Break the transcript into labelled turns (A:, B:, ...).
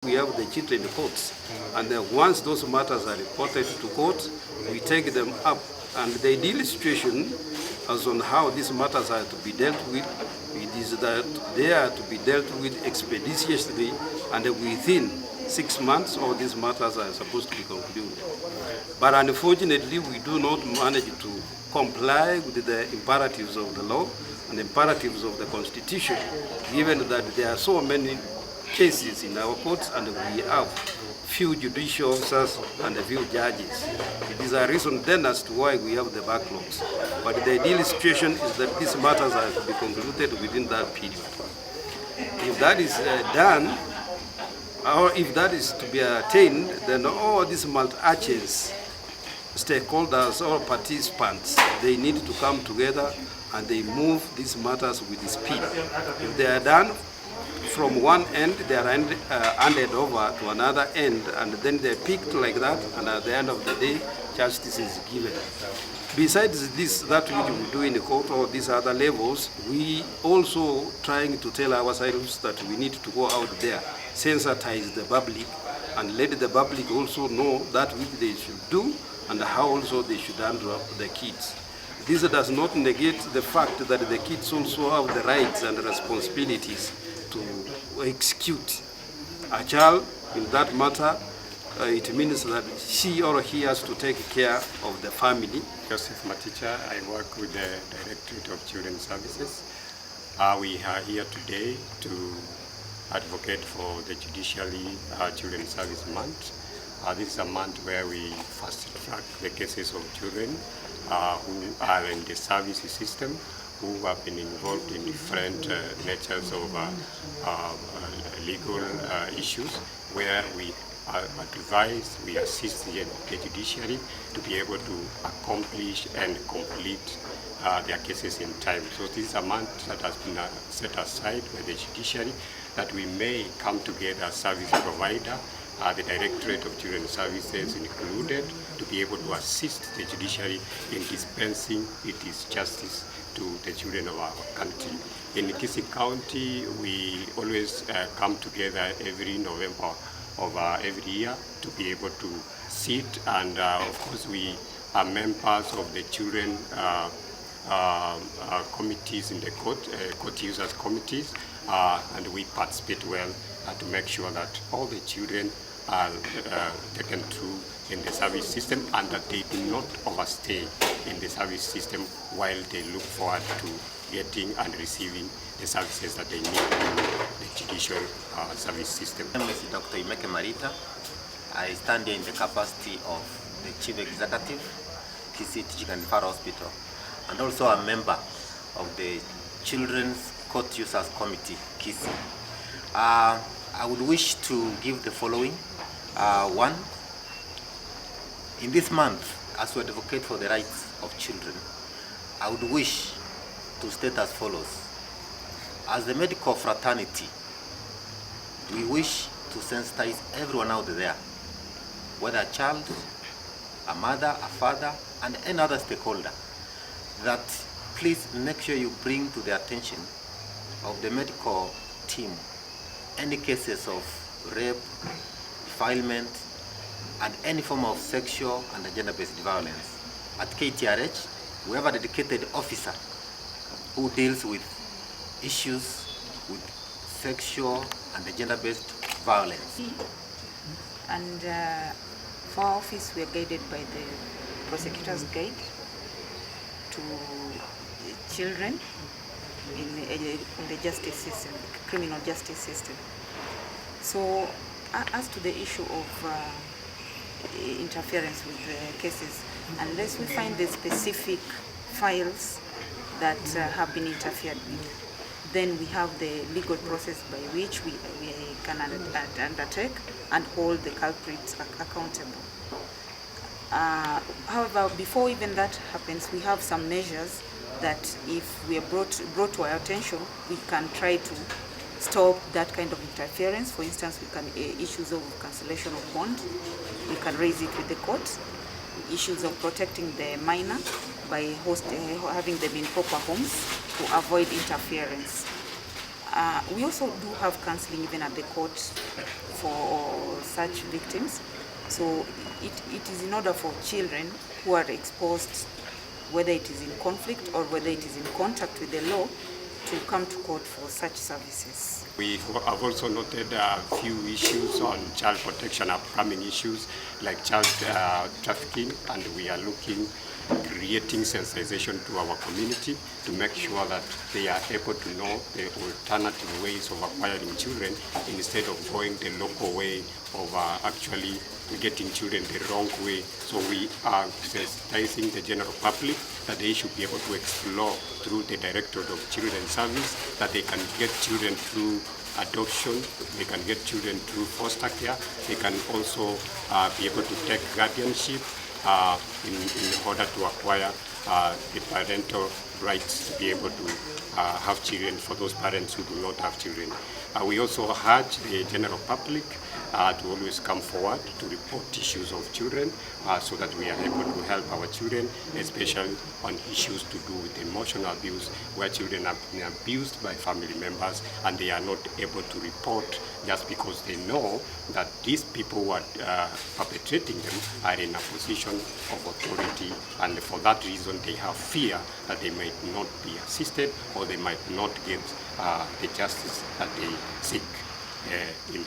A: We have the children courts, and then once those matters are reported to court, we take them up, and the ideal situation as on how these matters are to be dealt with, it is that they are to be dealt with expeditiously, and within 6 months all these matters are supposed to be concluded. But unfortunately, we do not manage to comply with the imperatives of the law and the imperatives of the Constitution, given that there are so many cases in our courts and we have few judicial officers and a few judges. It is a reason then as to why we have the backlogs. But the ideal situation is that these matters are to be concluded within that period. If that is done, or if that is to be attained, then all these multi-agents, stakeholders, or participants, they need to come together and they move these matters with speed. If they are done from one end, they are handed over to another end, and then they're picked like that, and at the end of the day, justice is given. Besides this, that which we do in the court or these other levels, we also trying to tell ourselves that we need to go out there, sensitize the public, and let the public also know that which they should do and how also they should handle the kids. This does not negate the fact that the kids also have the rights and responsibilities to execute a child. In that matter, it means that she or he has to take care of the family.
B: Joseph Maticha, I work with the Directorate of Children's Services. We are here today to advocate for the Judicially Children's Service Month. This is a month where we fast track the cases of children who are in the service system, who have been involved in different natures of legal issues, where we advise, we assist the judiciary to be able to accomplish and complete their cases in time. So this is a month that has been set aside by the judiciary that we may come together as service provider, the Directorate of Children's Services included, to be able to assist the judiciary in dispensing its justice to the children of our country. In Kisii County, we always come together every November of every year to be able to sit, and of course we are members of the children committees in the court users committees, and we participate well to make sure that all the children are taken through in the service system and that they do not overstay in the service system while they look forward to getting and receiving the services that they need in the judicial service system.
C: My name is Dr. Imeke Marita. I stand here in the capacity of the Chief Executive, Kisii Teaching and Referral Hospital, and also a member of the Children's Court Users Committee, Kisii. I would wish to give the following. One, in this month, as we advocate for the rights of children, I would wish to state as follows. As the medical fraternity, we wish to sensitize everyone out there, whether a child, a mother, a father, and any other stakeholder, that please make sure you bring to the attention of the medical team any cases of rape, defilement, and any form of sexual and gender-based violence. At KTRH, we have a dedicated officer who deals with issues with sexual and gender-based violence.
D: And for our office, we are guided by the prosecutor's guide to children in the justice system, criminal justice system. So as to the issue of interference with the cases, unless we find the specific files that have been interfered with, then we have the legal process by which we can undertake and hold the culprits accountable. However, before even that happens, we have some measures that if we are brought to our attention, we can try to stop that kind of interference. For instance, we can issues of cancellation of bond, we can raise it with the court. Issues of protecting the minor by having them in proper homes to avoid interference. We also do have counseling even at the court for such victims. So it is in order for children who are exposed, whether it is in conflict or whether it is in contact with the law, to come to court for such services.
B: We have also noted a few issues on child protection, upcoming issues like child trafficking, and we are creating sensitization to our community to make sure that they are able to know the alternative ways of acquiring children instead of going the local way of actually getting children the wrong way. So we are sensitizing the general public that they should be able to explore through the Directorate of Children's Service, that they can get children through adoption, they can get children through foster care, they can also be able to take guardianship in order to acquire the parental rights to be able to have children for those parents who do not have children. We also urge the general public to always come forward to report issues of children so that we are able to help our children, especially on issues to do with emotional abuse, where children are being abused by family members and they are not able to report just because they know that these people who are perpetrating them are in a position of authority, and for that reason they have fear that they might not be assisted or they might not get the justice that they seek in